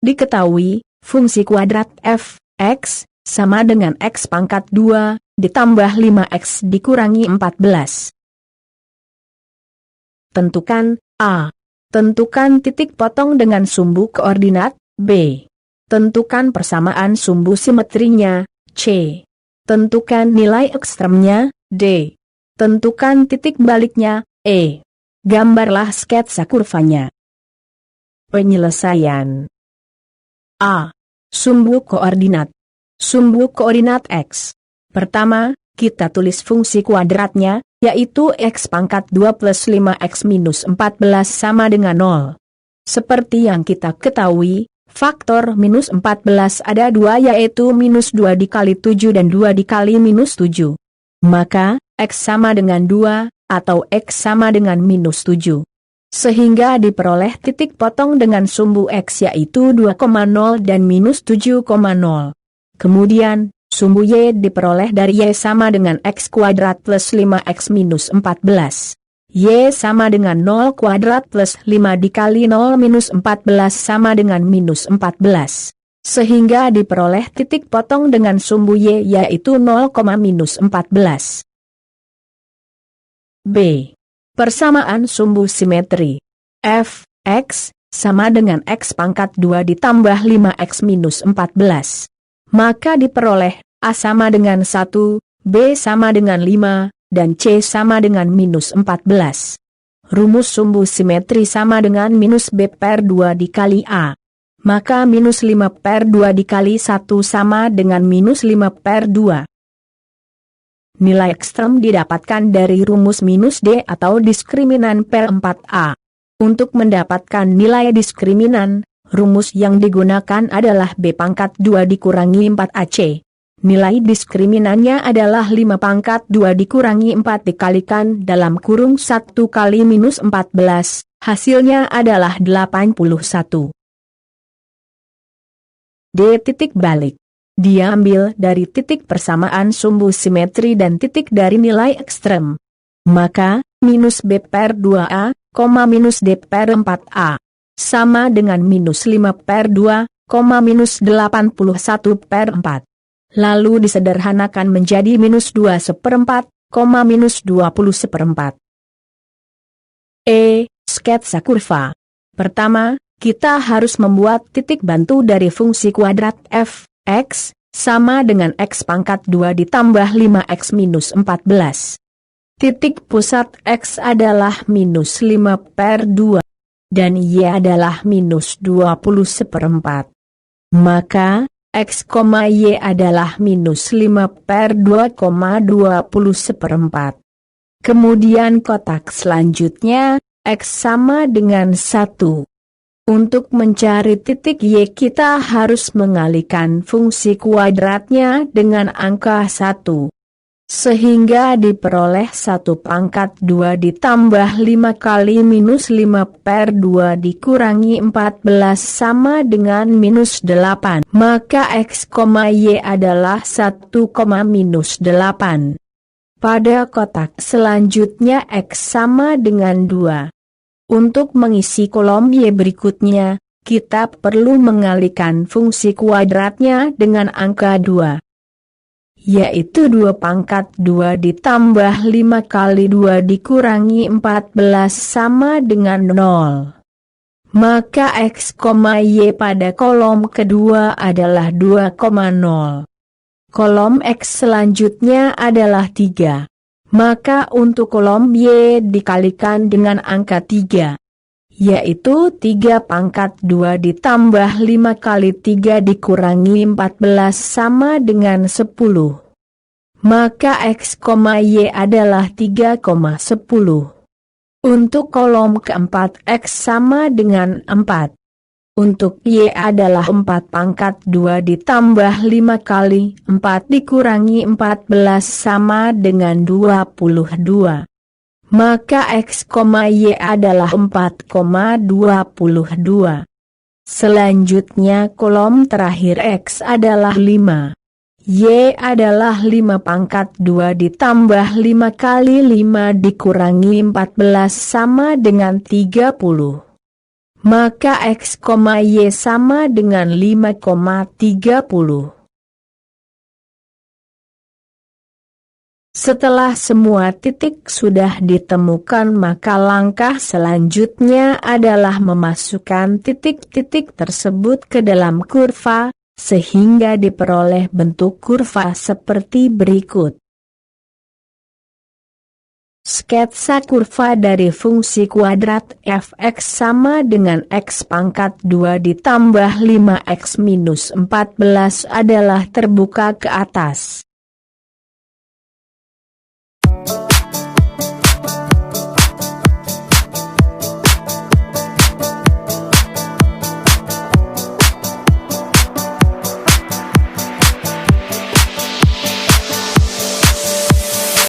diketahui, fungsi kuadrat f(x) sama dengan x pangkat 2, ditambah 5x dikurangi 14. Tentukan A. Tentukan titik potong dengan sumbu koordinat, B. Tentukan persamaan sumbu simetrinya, C. Tentukan nilai ekstremnya, D. Tentukan titik baliknya, E. Gambarlah sketsa kurvanya. Penyelesaian. A. Sumbu koordinat. Sumbu koordinat X. Pertama, kita tulis fungsi kuadratnya, yaitu x pangkat 2 plus 5x minus 14 sama dengan 0. Seperti yang kita ketahui, faktor minus 14 ada 2 yaitu minus 2 dikali 7 dan 2 dikali minus 7. Maka, x sama dengan 2, atau x sama dengan minus 7. Sehingga diperoleh titik potong dengan sumbu x yaitu 2,0 dan minus 7,0. Kemudian, sumbu y diperoleh dari y sama dengan x kuadrat plus 5x minus 14. Y sama dengan 0 kuadrat plus 5 dikali 0 minus 14 sama dengan minus 14. Sehingga diperoleh titik potong dengan sumbu y yaitu 0, minus 14. B. Persamaan sumbu simetri. F, x, sama dengan x pangkat 2 ditambah 5x minus 14. Maka diperoleh, A sama dengan 1, B sama dengan 5, dan C sama dengan minus 14. Rumus sumbu simetri sama dengan minus B per 2 dikali A. Maka minus 5 per 2 dikali 1 sama dengan minus 5 per 2. Nilai ekstrem didapatkan dari rumus minus D atau diskriminan per 4A. Untuk mendapatkan nilai diskriminan, rumus yang digunakan adalah B pangkat 2 dikurangi 4AC. Nilai diskriminannya adalah 5 pangkat 2 dikurangi 4 dikalikan dalam kurung 1 kali minus 14, hasilnya adalah 81. D. Titik balik. Diambil dari titik persamaan sumbu simetri dan titik dari nilai ekstrem. Maka, minus B per 2A, minus D per 4A. Sama dengan minus 5 per 2, minus 81 per 4. Lalu disederhanakan menjadi minus 2 seperempat, minus 20 seperempat. E. Sketsa kurva. Pertama, kita harus membuat titik bantu dari fungsi kuadrat f, x, sama dengan x pangkat 2 ditambah 5x minus 14. Titik pusat x adalah minus 5 per 2, dan y adalah minus 20 seperempat. Maka, x, y adalah minus 5 per 2, 20 seperempat. Kemudian kotak selanjutnya, x sama dengan 1. Untuk mencari titik y kita harus mengalihkan fungsi kuadratnya dengan angka 1. Sehingga diperoleh 1 pangkat 2 ditambah 5 kali minus 5 per 2 dikurangi 14 sama dengan minus 8. Maka x, y adalah 1, minus 8. Pada kotak selanjutnya x sama dengan 2. Untuk mengisi kolom y berikutnya, kita perlu mengalihkan fungsi kuadratnya dengan angka 2. Yaitu 2 pangkat 2 ditambah 5 kali 2 dikurangi 14 sama dengan 0. Maka x, y pada kolom kedua adalah 2,0. Kolom x selanjutnya adalah 3. Maka untuk kolom y dikalikan dengan angka 3. Yaitu 3 pangkat 2 ditambah 5 kali 3 dikurangi 14 sama dengan 10. Maka x, y adalah 3,10. Untuk kolom keempat x sama dengan 4. Untuk y adalah 4 pangkat 2 ditambah 5 kali 4 dikurangi 14 sama dengan 22. Maka x, y adalah 4,22. Selanjutnya kolom terakhir x adalah 5. Y adalah 5 pangkat 2 ditambah 5 kali 5 dikurangi 14 sama dengan 30. maka X, Y sama dengan 5,30. Setelah semua titik sudah ditemukan, maka langkah selanjutnya adalah memasukkan titik-titik tersebut ke dalam kurva, sehingga diperoleh bentuk kurva seperti berikut. Sketsa kurva dari fungsi kuadrat f(x) sama dengan x pangkat 2 ditambah 5x minus 14 adalah terbuka ke atas.